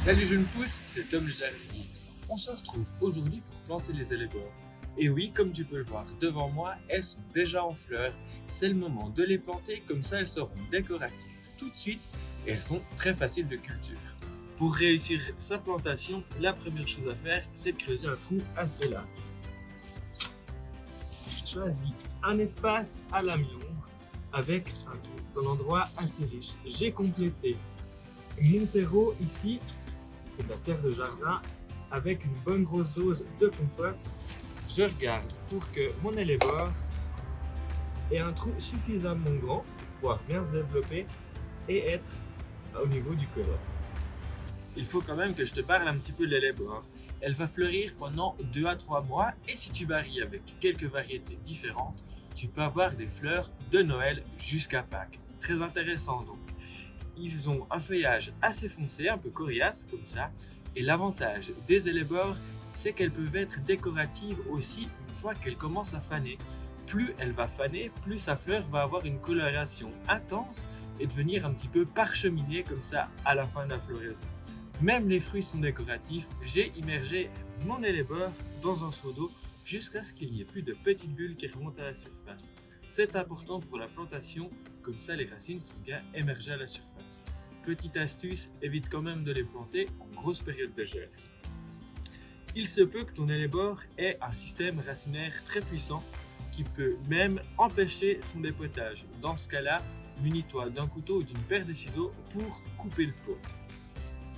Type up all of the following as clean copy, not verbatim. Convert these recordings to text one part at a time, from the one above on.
Salut Jeune Pousse, c'est Tom le jardinier. On se retrouve aujourd'hui pour planter les élébores. Et oui, comme tu peux le voir devant moi, elles sont déjà en fleurs. C'est le moment de les planter, comme ça elles seront décoratives tout de suite et elles sont très faciles de culture. Pour réussir sa plantation, la première chose à faire, c'est de creuser un trou assez large. Choisis un espace à la mi-ombre avec un endroit assez riche. J'ai complété mon terreau ici, c'est de la terre de jardin avec une bonne grosse dose de compost. Je regarde pour que mon élébore ait un trou suffisamment grand pour pouvoir bien se développer et être au niveau du collet. Il faut quand même que je te parle un petit peu de l'élébore. Elle va fleurir pendant 2 à 3 mois et si tu varies avec quelques variétés différentes, tu peux avoir des fleurs de Noël jusqu'à Pâques. Très intéressant donc. Ils ont un feuillage assez foncé, un peu coriace comme ça. Et l'avantage des élébores, c'est qu'elles peuvent être décoratives aussi une fois qu'elles commencent à faner. Plus elle va faner, plus sa fleur va avoir une coloration intense et devenir un petit peu parcheminée comme ça à la fin de la floraison. Même les fruits sont décoratifs. J'ai immergé mon élébore dans un seau d'eau jusqu'à ce qu'il n'y ait plus de petites bulles qui remontent à la surface. C'est important pour la plantation, comme ça les racines sont bien émergées à la surface. Petite astuce, évite quand même de les planter en grosse période de gel. Il se peut que ton élébore ait un système racinaire très puissant qui peut même empêcher son dépotage. Dans ce cas-là, munis-toi d'un couteau ou d'une paire de ciseaux pour couper le pot.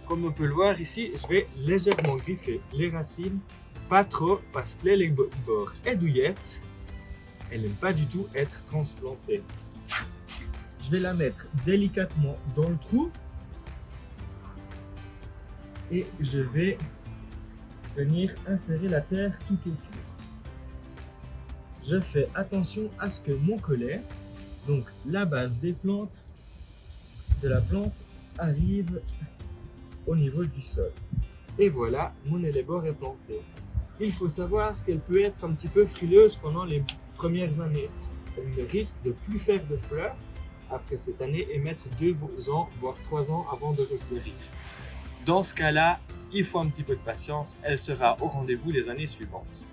Comme on peut le voir ici, je vais légèrement griffer les racines, pas trop parce que l'élébore est douillette. Elle n'aime pas du tout être transplantée. Je vais la mettre délicatement dans le trou et je vais venir insérer la terre tout autour. Je fais attention à ce que mon collet, donc la base de la plante, arrive au niveau du sol. Et voilà, mon élébore est plantée. Il faut savoir qu'elle peut être un petit peu frileuse pendant les premières années. Elle ne risque de plus faire de fleurs après cette année et mettre 2 ans, voire 3 ans avant de refleurir. Dans ce cas-là, il faut un petit peu de patience, elle sera au rendez-vous les années suivantes.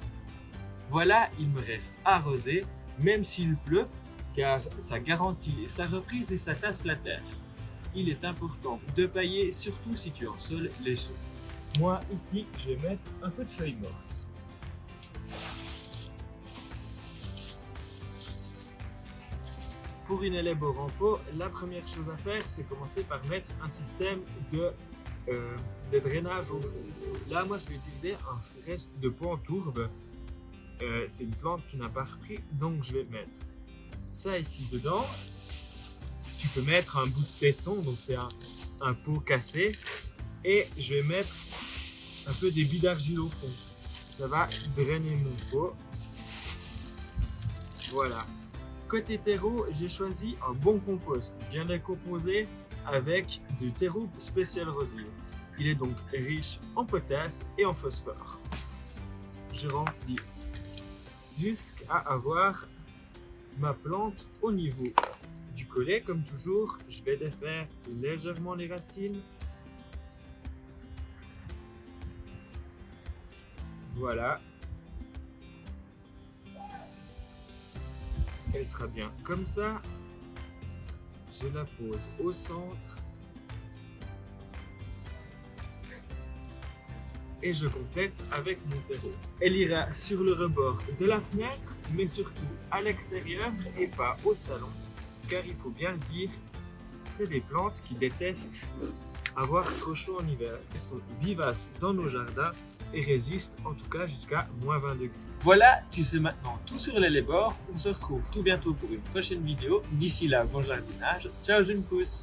Voilà, il me reste à arroser, même s'il pleut, car ça garantit sa reprise et ça tasse la terre. Il est important de pailler, surtout si tu es en sol léger. Moi, ici, je vais mettre un peu de feuilles mortes. Pour une élébore en pot, la première chose à faire, c'est commencer par mettre un système de drainage au fond. Là, moi, je vais utiliser un reste de pot en tourbe. C'est une plante qui n'a pas repris, donc je vais mettre ça ici dedans. Tu peux mettre un bout de tesson, donc c'est un pot cassé. Et je vais mettre un peu débit d'argile au fond. Ça va drainer mon pot. Voilà. Côté terreau, j'ai choisi un bon compost bien décomposé avec du terreau spécial rosier. Il est donc riche en potasse et en phosphore. Je remplis jusqu'à avoir ma plante au niveau du collet. Comme toujours, je vais défaire légèrement les racines. Voilà. Elle sera bien comme ça. Je la pose au centre. Et je complète avec mon terreau. Elle ira sur le rebord de la fenêtre, mais surtout à l'extérieur et pas au salon. Car il faut bien le dire, c'est des plantes qui détestent avoir trop chaud en hiver. Elles sont vivaces dans nos jardins et résistent en tout cas jusqu'à moins 20 degrés. Voilà, tu sais maintenant tout sur l'élébore. On se retrouve tout bientôt pour une prochaine vidéo. D'ici là, bon jardinage. Ciao, jeune pousse!